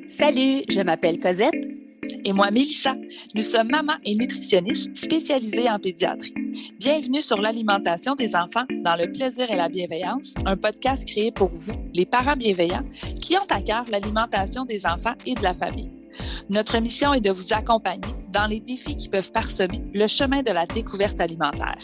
Salut, je m'appelle Cosette. Et moi, Mélissa. Nous sommes mamans et nutritionnistes spécialisées en pédiatrie. Bienvenue sur l'alimentation des enfants dans le plaisir et la bienveillance, un podcast créé pour vous, les parents bienveillants, qui ont à cœur l'alimentation des enfants et de la famille. Notre mission est de vous accompagner dans les défis qui peuvent parsemer le chemin de la découverte alimentaire.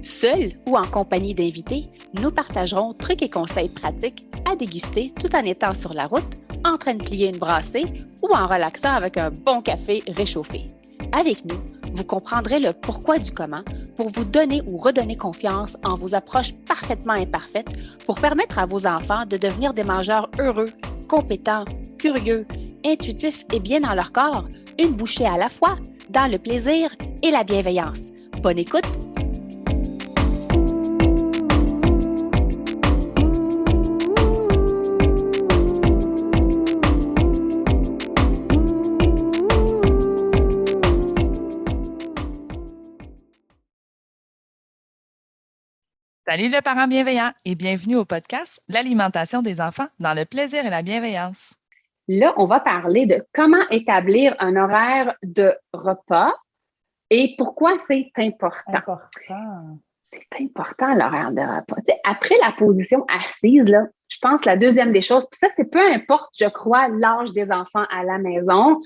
Seul ou en compagnie d'invités, nous partagerons trucs et conseils pratiques à déguster tout en étant sur la route, en train de plier une brassée ou en relaxant avec un bon café réchauffé. Avec nous, vous comprendrez le pourquoi du comment pour vous donner ou redonner confiance en vos approches parfaitement imparfaites pour permettre à vos enfants de devenir des mangeurs heureux, compétents, curieux, intuitifs et bien dans leur corps, une bouchée à la fois, dans le plaisir et la bienveillance. Bonne écoute! Salut le parent bienveillant et bienvenue au podcast L'alimentation des enfants dans le plaisir et la bienveillance. Là, on va parler de comment établir un horaire de repas et pourquoi c'est important. C'est important, l'horaire de repas. Tu sais, après la position assise, là, je pense la deuxième des choses, puis ça, c'est peu importe, je crois, l'âge des enfants à la maison,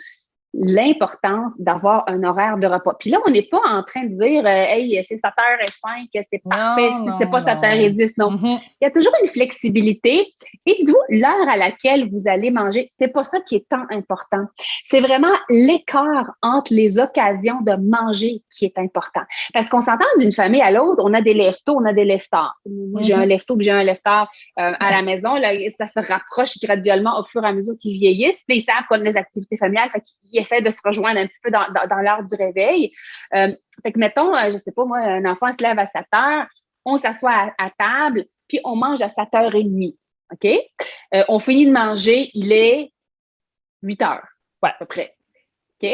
l'importance d'avoir un horaire de repas. Puis là, on n'est pas en train de dire hey, c'est 7h05, c'est parfait, si c'est pas 7h10, non. Mm-hmm. Il y a toujours une flexibilité. Et dites-vous, l'heure à laquelle vous allez manger, c'est pas ça qui est tant important. C'est vraiment l'écart entre les occasions de manger qui est important. Parce qu'on s'entend d'une famille à l'autre, on a des lève-tôt, on a des lève-tard. Moi, j'ai un lève-tôt, puis j'ai un lève-tard à la maison. Là, ça se rapproche graduellement au fur et à mesure qu'ils vieillissent. Puis ils savent qu'on a des activités familiales, fait qu'ils essaient de se rejoindre un petit peu dans l'heure du réveil. Fait que, mettons, je sais pas, moi, un enfant se lève à 7h, on s'assoit à table, puis on mange à 7h30. OK? On finit de manger, il est 8h, ouais, à peu près. OK?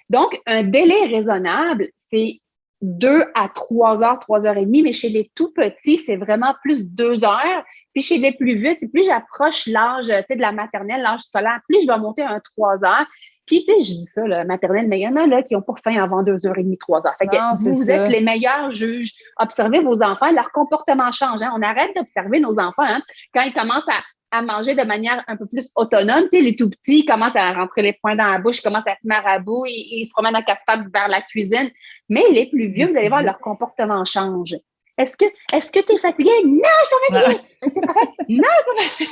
Donc, un délai raisonnable, c'est 2 à 3 heures, 3h30, mais chez les tout petits, c'est vraiment plus 2 heures. Puis chez les plus vieux, plus j'approche l'âge de la maternelle, l'âge scolaire, plus je vais monter à 3 heures. Puis, tu sais, je dis ça, la maternelle, mais il y en a là qui n'ont pas faim avant 2h30, 3 heures. Fait que vous êtes les meilleurs juges. Observez vos enfants, leur comportement change. Hein? On arrête d'observer nos enfants hein? Quand ils commencent à manger de manière un peu plus autonome. Tu sais, les tout petits commencent à rentrer les poings dans la bouche, commencent à être marabouts, ils se promènent à quatre pattes vers la cuisine. Mais les plus vieux, vous allez voir, leur comportement change. Est-ce que tu es fatigué? Non, je suis pas fatiguée. Est-ce que tu es fatigué? Non, je suis pas fatiguée.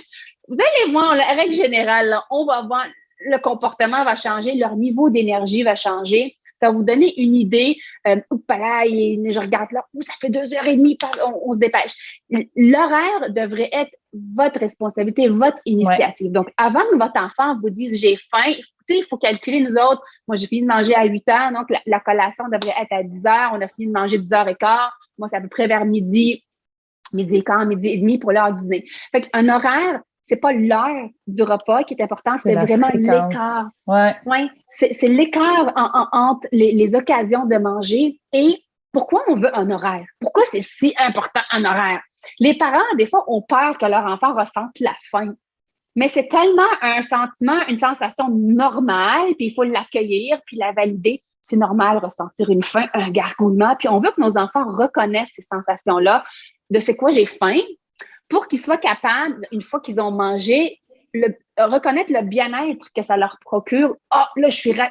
Vous allez voir, la règle générale, là, on va voir, le comportement va changer, leur niveau d'énergie va changer. Ça va vous donner une idée. Je regarde là, ça fait 2h30, on se dépêche. L'horaire devrait être votre responsabilité, votre initiative. Ouais. Donc, avant que votre enfant vous dise « j'ai faim », il faut calculer nous autres. Moi, j'ai fini de manger à 8h, donc la collation devrait être à 10h. On a fini de manger 10h15. Moi, c'est à peu près vers midi et quart, midi et demi pour l'heure du dîner. Fait qu'un horaire, c'est pas l'heure du repas qui est important, c'est vraiment l'écart. Ouais. Ouais, c'est l'écart entre les occasions de manger et pourquoi on veut un horaire. Pourquoi c'est si important un horaire? Les parents, des fois, ont peur que leur enfant ressente la faim. Mais c'est tellement un sentiment, une sensation normale, puis il faut l'accueillir, puis la valider. C'est normal ressentir une faim, un gargouillement, puis on veut que nos enfants reconnaissent ces sensations-là de c'est quoi j'ai faim, pour qu'ils soient capables, une fois qu'ils ont mangé, reconnaître le bien-être que ça leur procure. Ah, là,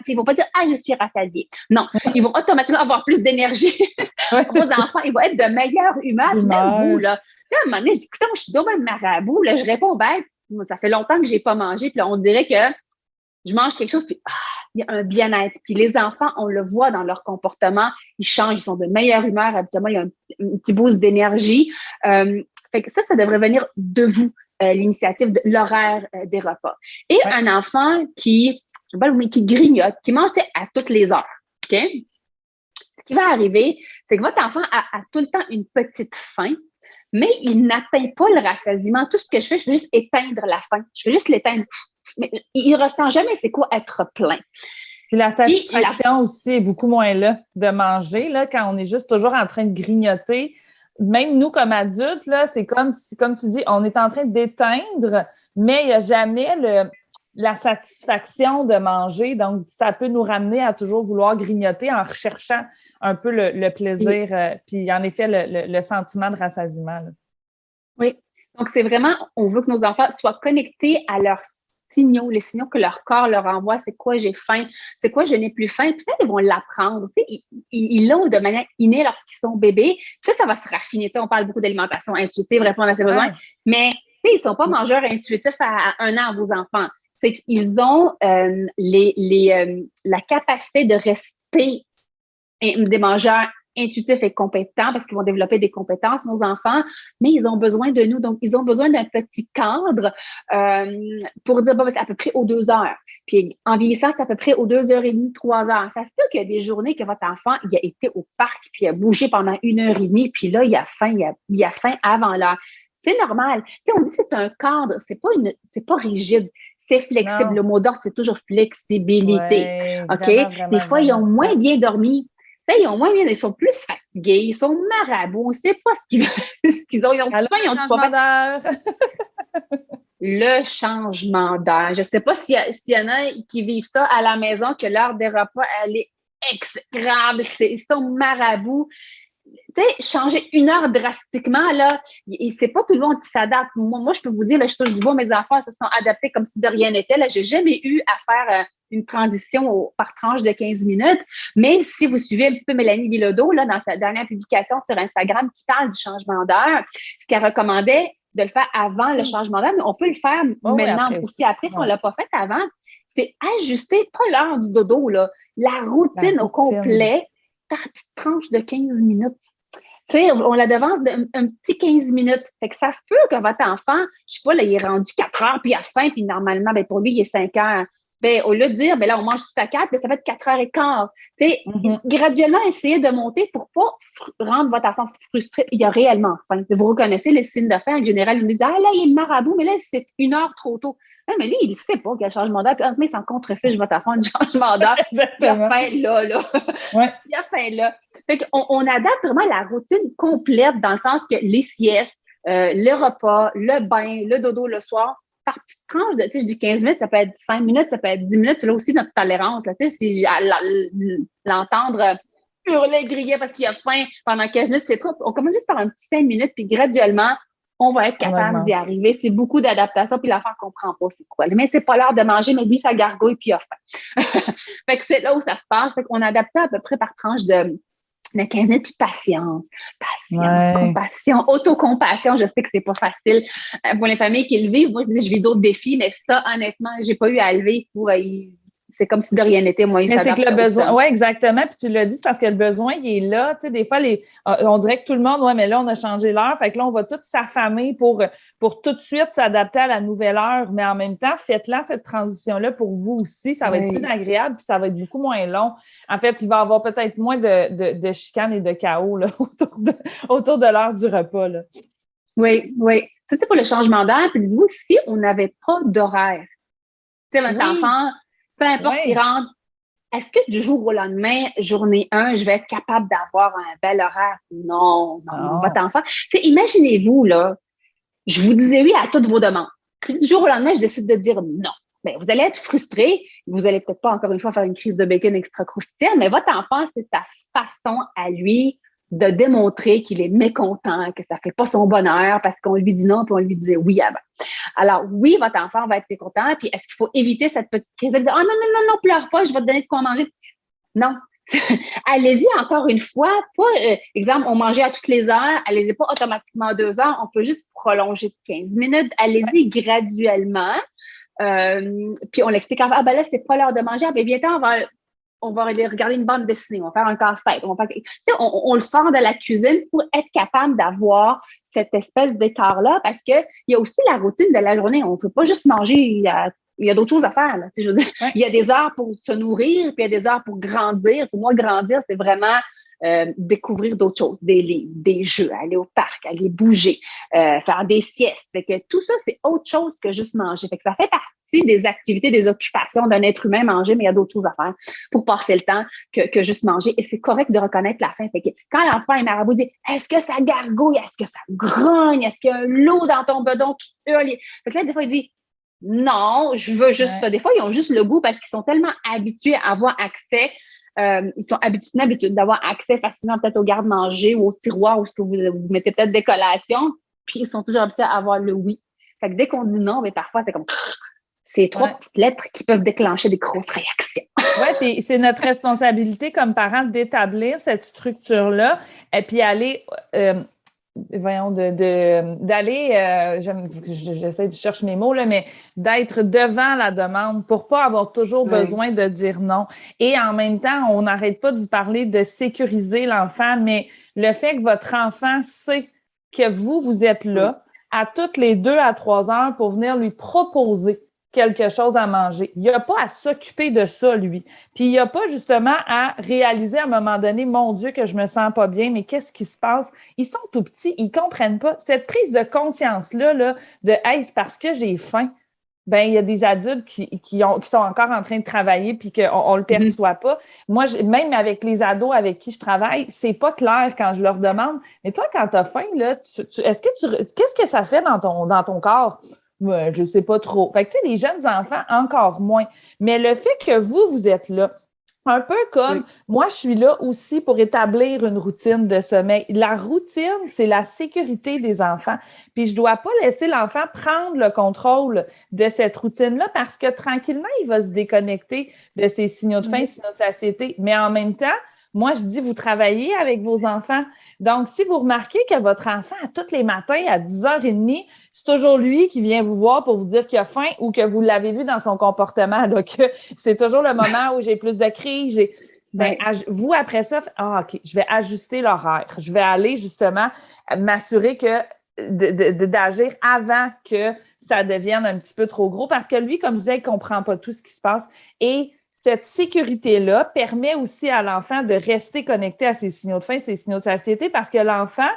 ils vont pas dire, je suis rassasié. Non, ils vont automatiquement avoir plus d'énergie. Vos enfants, ils vont être de meilleure humeur. Même vous, là. Tu sais, à un moment donné, je dis, écoute, je suis donc même marabout, là, je réponds, ça fait longtemps que j'ai pas mangé, puis là, on dirait que je mange quelque chose, puis il y a un bien-être. Puis les enfants, on le voit dans leur comportement, ils changent, ils sont de meilleure humeur, habituellement, il y a un petit boost d'énergie. Fait que ça devrait venir de vous, l'initiative de l'horaire des repas. Et un enfant qui grignote, qui mange à toutes les heures, OK? Ce qui va arriver, c'est que votre enfant a tout le temps une petite faim, mais il n'atteint pas le rassasiement. Tout ce que je fais juste éteindre la faim. Je fais juste l'éteindre. Mais il ne ressent jamais c'est quoi être plein. Puis la satisfaction aussi est beaucoup moins là de manger, là, quand on est juste toujours en train de grignoter. Même nous, comme adultes, là, c'est comme si, comme tu dis, on est en train d'éteindre, mais il n'y a jamais la satisfaction de manger. Donc, ça peut nous ramener à toujours vouloir grignoter en recherchant un peu le plaisir, puis en effet, le sentiment de rassasiement. Là. Oui. Donc, c'est vraiment, on veut que nos enfants soient connectés à leurs signaux, les signaux que leur corps leur envoie. C'est quoi j'ai faim? C'est quoi je n'ai plus faim? Puis ça, ils vont l'apprendre. Tu sais, ils l'ont de manière innée lorsqu'ils sont bébés. Ça va se raffiner. Tu sais, on parle beaucoup d'alimentation intuitive, répondre à ses besoins. Mais, tu sais, ils sont pas mangeurs intuitifs à 1 an, vos enfants. C'est qu'ils ont la capacité de rester des mangeurs intuitifs et compétents parce qu'ils vont développer des compétences, nos enfants, mais ils ont besoin de nous. Donc, ils ont besoin d'un petit cadre pour dire, bon, c'est à peu près aux 2 heures. Puis, en vieillissant, c'est à peu près aux 2h30, 3 heures. Ça se peut qu'il y a des journées que votre enfant, il a été au parc, puis il a bougé pendant 1h30, puis là, il a faim, il a faim avant l'heure. C'est normal. Tu sais, on dit que c'est un cadre, c'est pas rigide. C'est flexible. Non. Le mot d'ordre, c'est toujours flexibilité. Ouais, OK? Vraiment, des fois, ils ont moins bien dormi. Ils sont plus fatigués, ils sont marabouts, on ne sait pas ce qu'ils ont. Ils ont faim, ils ont du d'heure. Le changement d'heure. Je ne sais pas s'il y en a qui vivent ça à la maison, que l'heure des repas, elle est exécrable, ils sont marabouts. Tu sais, changer 1 heure drastiquement, là, c'est pas tout le monde qui s'adapte. Moi, je peux vous dire, là, je touche du bois, mes enfants se sont adaptés comme si de rien n'était. Là, j'ai jamais eu à faire une transition par tranche de 15 minutes. Mais si vous suivez un petit peu Mélanie Bilodeau, là, dans sa dernière publication sur Instagram, qui parle du changement d'heure, ce qu'elle recommandait de le faire avant le changement d'heure, mais on peut le faire maintenant aussi après, si on l'a pas fait avant, c'est ajuster, pas l'heure du dodo, là, la routine au complet par petite tranche de 15 minutes. Tu sais, on la devance d'un petit 15 minutes. Fait que ça se peut que votre enfant, je sais pas, là, il est rendu 4 heures, puis il a faim, puis normalement, ben, pour lui, il est 5 heures. Ben, au lieu de dire, ben là, on mange tout à 4, ben, ça va être 4h15. Tu sais, graduellement, essayez de monter pour pas rendre votre enfant frustré. Il a réellement faim. Vous reconnaissez les signes de faim. En général, ils nous disent, ah là, il est marabout, mais là, c'est 1 heure trop tôt. Mais lui, il ne sait pas qu'il y a un changement d'heure. Puis, mais il s'en contrefiche, votre enfant, un changement d'heure. Il a faim là. Ouais. Il a faim là. Fait qu'on adapte vraiment la routine complète dans le sens que les siestes, le repas, le bain, le dodo le soir, par petite tranche de, tu sais, je dis 15 minutes, ça peut être 5 minutes, ça peut être 10 minutes. C'est là aussi notre tolérance. Là, tu sais, si l'entendre hurler, griller parce qu'il a faim pendant 15 minutes, c'est trop. On commence juste par un petit 5 minutes, puis graduellement, on va être capable d'y arriver. C'est beaucoup d'adaptation, puis l'enfant comprend pas c'est quoi. Mais c'est pas l'heure de manger, mais lui, ça gargouille, puis il a faim. Fait que c'est là où ça se passe. Fait qu'on adapte ça à peu près par tranche de 15 minutes, puis patience, compassion, autocompassion. Je sais que c'est pas facile pour les familles qui le vivent. Moi, je vis d'autres défis, mais ça, honnêtement, j'ai pas eu à le vivre. C'est comme si de rien n'était. Moi, mais c'est que le besoin, oui, exactement. Puis tu l'as dit, c'est parce que le besoin, il est là. Tu sais, des fois, on dirait que tout le monde, ouais, mais là, on a changé l'heure. Fait que là, on va tous s'affamer pour tout de suite s'adapter à la nouvelle heure. Mais en même temps, faites-la cette transition-là pour vous aussi. Ça va être plus agréable, puis ça va être beaucoup moins long. En fait, il va y avoir peut-être moins de chicanes et de chaos là, autour de l'heure du repas. Là. Oui. Ça, c'est pour le changement d'heure. Puis dites-vous, si on n'avait pas d'horaire, tu sais, votre enfant, peu importe, il rentre. Est-ce que du jour au lendemain, journée 1, je vais être capable d'avoir un bel horaire? Non. Votre enfant. Imaginez-vous, là, je vous disais oui à toutes vos demandes. Puis du jour au lendemain, je décide de dire non. Bien, vous allez être frustré. Vous allez peut-être pas, encore une fois, faire une crise de bacon extra croustillante, mais votre enfant, c'est sa façon à lui de démontrer qu'il est mécontent, que ça fait pas son bonheur parce qu'on lui dit non puis on lui disait oui avant. Alors oui, votre enfant va être mécontent, puis est-ce qu'il faut éviter cette petite crise de dire « Oh non, pleure pas, je vais te donner de quoi manger. » Non. Allez-y encore une fois, pas, exemple, on mangeait à toutes les heures, allez-y pas automatiquement à 2 heures, on peut juste prolonger de 15 minutes, allez-y graduellement, puis on l'explique, ben là, c'est pas l'heure de manger, ben viens-t'en, on va aller regarder une bande dessinée, on va faire un casse-tête. On le sort de la cuisine pour être capable d'avoir cette espèce d'écart-là parce qu'il y a aussi la routine de la journée. On ne peut pas juste manger, il y a d'autres choses à faire. Là, je veux dire, il y a des heures pour se nourrir, puis il y a des heures pour grandir. Pour moi, grandir, c'est vraiment découvrir d'autres choses, des livres, des jeux, aller au parc, aller bouger, faire des siestes. Fait que tout ça, c'est autre chose que juste manger. Fait que ça fait partie des activités, des occupations d'un être humain, manger, mais il y a d'autres choses à faire pour passer le temps que juste manger. Et c'est correct de reconnaître la faim. Fait que quand l'enfant est marabout, dit « Est-ce que ça gargouille? Est-ce que ça grogne? Est-ce qu'il y a un lot dans ton bedon qui hurle? » Fait que là, des fois, il dit non, je veux juste ça. Des fois, ils ont juste le goût parce qu'ils sont tellement habitués à avoir accès. Ils sont habitués d'avoir accès facilement peut-être au garde-manger ou au tiroir où ce que vous mettez peut-être des collations. Puis ils sont toujours habitués à avoir le oui. Fait que dès qu'on dit non, mais parfois, c'est comme ces trois petites lettres qui peuvent déclencher des grosses réactions. Oui, puis c'est notre responsabilité comme parents d'établir cette structure-là et puis aller, j'essaie de chercher mes mots, là, mais d'être devant la demande pour pas avoir toujours besoin de dire non. Et en même temps, on n'arrête pas de vous parler de sécuriser l'enfant, mais le fait que votre enfant sait que vous êtes là à toutes les 2 à 3 heures pour venir lui proposer quelque chose à manger. Il n'y a pas à s'occuper de ça, lui. Puis il n'y a pas justement à réaliser à un moment donné, mon Dieu, que je me sens pas bien, mais qu'est-ce qui se passe? Ils sont tout petits, ils comprennent pas. Cette prise de conscience-là, de « Hey, c'est parce que j'ai faim », ben il y a des adultes qui sont encore en train de travailler puis qu'on le perçoit pas. Moi, même avec les ados avec qui je travaille, c'est pas clair quand je leur demande « Mais toi, quand tu as faim, là, qu'est-ce que ça fait dans ton corps? » Ouais, je sais pas trop. Fait que, tu sais, les jeunes enfants, encore moins. Mais le fait que vous êtes là, un peu comme moi, je suis là aussi pour établir une routine de sommeil. La routine, c'est la sécurité des enfants. Puis je dois pas laisser l'enfant prendre le contrôle de cette routine-là parce que tranquillement, il va se déconnecter de ses signaux de faim, signaux de satiété. Mais en même temps, moi, je dis, vous travaillez avec vos enfants. Donc, si vous remarquez que votre enfant, tous les matins, à 10h30, c'est toujours lui qui vient vous voir pour vous dire qu'il a faim ou que vous l'avez vu dans son comportement, là, que c'est toujours le moment où j'ai plus de crise. Vous, après ça, OK, je vais ajuster l'horaire. Je vais aller justement m'assurer que d'agir avant que ça devienne un petit peu trop gros parce que lui, comme je disais, il ne comprend pas tout ce qui se passe. Et cette sécurité-là permet aussi à l'enfant de rester connecté à ses signaux de faim, ses signaux de satiété, parce que l'enfant,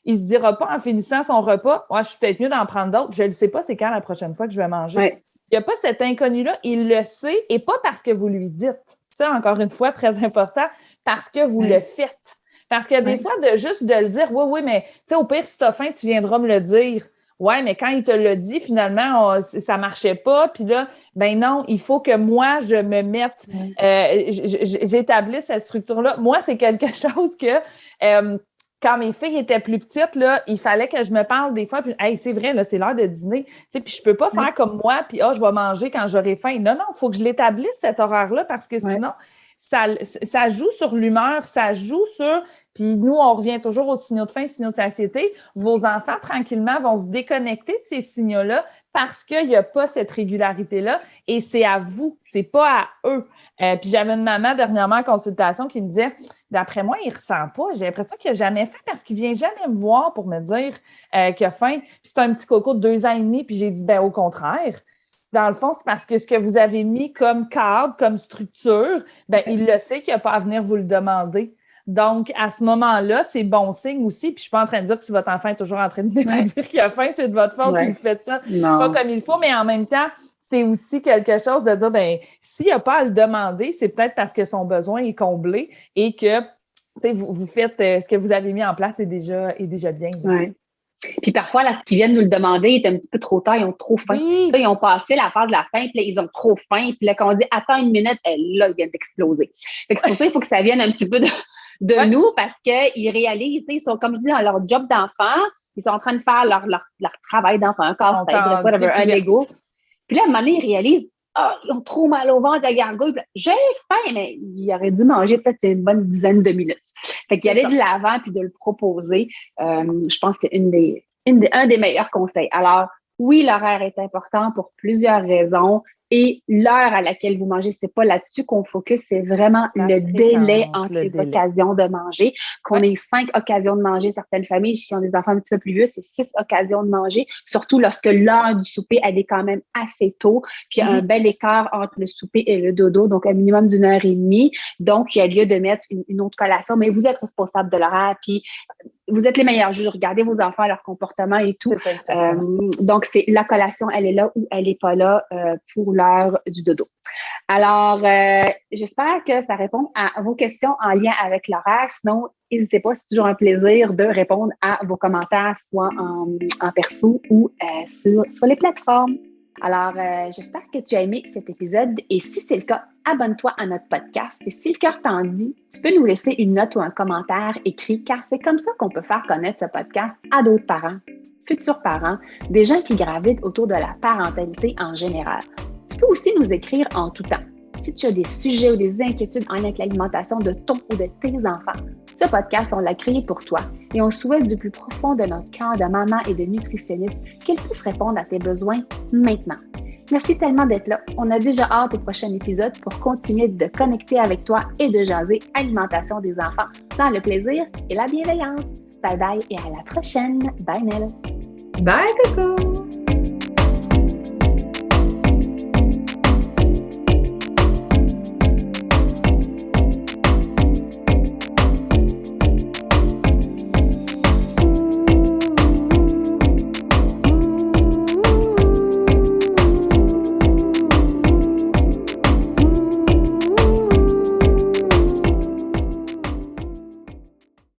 il se dira pas en finissant son repas, je suis peut-être mieux d'en prendre d'autres, je ne sais pas c'est quand la prochaine fois que je vais manger. Ouais. Il n'y a pas cet inconnu-là, il le sait, et pas parce que vous lui dites. Ça, encore une fois, très important, parce que vous le faites. Parce que des fois, juste de le dire, oui, mais tu sais, au pire, si tu as faim, tu viendras me le dire. Ouais, mais quand il te l'a dit, finalement, ça marchait pas. Puis là, ben non, il faut que moi, je me mette, j'établisse cette structure-là. Moi, c'est quelque chose que quand mes filles étaient plus petites, là, il fallait que je me parle des fois. Puis, hey, c'est vrai, là, c'est l'heure de dîner. Tu sais, puis je peux pas faire comme moi. Puis, je vais manger quand j'aurai faim. Non, il faut que je l'établisse cet horaire-là parce que sinon, ça joue sur l'humeur, ça joue sur... Puis nous, on revient toujours aux signaux de faim, signaux de satiété. Vos enfants, tranquillement, vont se déconnecter de ces signaux-là parce qu'il n'y a pas cette régularité-là et c'est à vous, c'est pas à eux. Puis j'avais une maman dernièrement en consultation qui me disait, d'après moi, il ressent pas. J'ai l'impression qu'il n'a jamais faim parce qu'il vient jamais me voir pour me dire qu'il a faim. Puis c'est un petit coco de 2 ans et demi. Puis j'ai dit, ben au contraire. Dans le fond, c'est parce que ce que vous avez mis comme cadre, comme structure, ben il le sait qu'il n'a pas à venir vous le demander. Donc, à ce moment-là, c'est bon signe aussi. Puis, je suis pas en train de dire que si votre enfant est toujours en train de vous dire qu'il a faim, c'est de votre faute qu'il fait ça. Non. Pas comme il faut, mais en même temps, c'est aussi quelque chose de dire, ben s'il n'y a pas à le demander, c'est peut-être parce que son besoin est comblé et que, tu sais, vous faites ce que vous avez mis en place est déjà bien. Oui. Puis parfois, là, ce qu'ils viennent nous le demander est un petit peu trop tard, ils ont trop faim. Oui. Là, ils ont passé la phase de la faim, puis là, ils ont trop faim. Puis là, quand on dit « attends une minute », là, ils viennent d'exploser. Fait que c'est pour ça qu'il faut que ça vienne un petit peu de nous, parce qu'ils réalisent, ils sont, comme je dis, dans leur job d'enfant, ils sont en train de faire leur travail d'enfant, un casse-tête, whatever, un Lego. Puis là, à un moment donné, ils réalisent ils ont trop mal au ventre, la gargouille. J'ai faim, mais il aurait dû manger peut-être une bonne dizaine de minutes. Fait qu'il y aller de l'avant puis de le proposer, je pense que c'est un des meilleurs conseils. Alors, oui, l'horaire est important pour plusieurs raisons. Et l'heure à laquelle vous mangez, c'est pas là-dessus qu'on focus, c'est vraiment le délai entre les occasions de manger. Qu'on ait 5 occasions de manger, certaines familles, si on a des enfants un petit peu plus vieux, c'est 6 occasions de manger, surtout lorsque l'heure du souper, elle est quand même assez tôt. Puis il y a un bel écart entre le souper et le dodo, donc un minimum d'1 heure et demie. Donc, il y a lieu de mettre une autre collation, mais vous êtes responsable de l'horaire, puis vous êtes les meilleurs juges. Regardez vos enfants, leur comportement et tout. Donc, c'est la collation, elle est là ou elle n'est pas là pour l'heure du dodo. Alors, j'espère que ça répond à vos questions en lien avec l'horaire. Sinon, n'hésitez pas, c'est toujours un plaisir de répondre à vos commentaires, soit en perso ou sur les plateformes. Alors, j'espère que tu as aimé cet épisode et si c'est le cas, abonne-toi à notre podcast. Et si le cœur t'en dit, tu peux nous laisser une note ou un commentaire écrit car c'est comme ça qu'on peut faire connaître ce podcast à d'autres parents, futurs parents, des gens qui gravitent autour de la parentalité en général. Tu peux aussi nous écrire en tout temps. Si tu as des sujets ou des inquiétudes en lien avec l'alimentation de ton ou de tes enfants, ce podcast, on l'a créé pour toi et on souhaite du plus profond de notre cœur de maman et de nutritionniste qu'elle puisse répondre à tes besoins maintenant. Merci tellement d'être là. On a déjà hâte au prochain épisode pour continuer de connecter avec toi et de jaser alimentation des enfants dans le plaisir et la bienveillance. Bye bye et à la prochaine. Bye Nell. Bye Coco!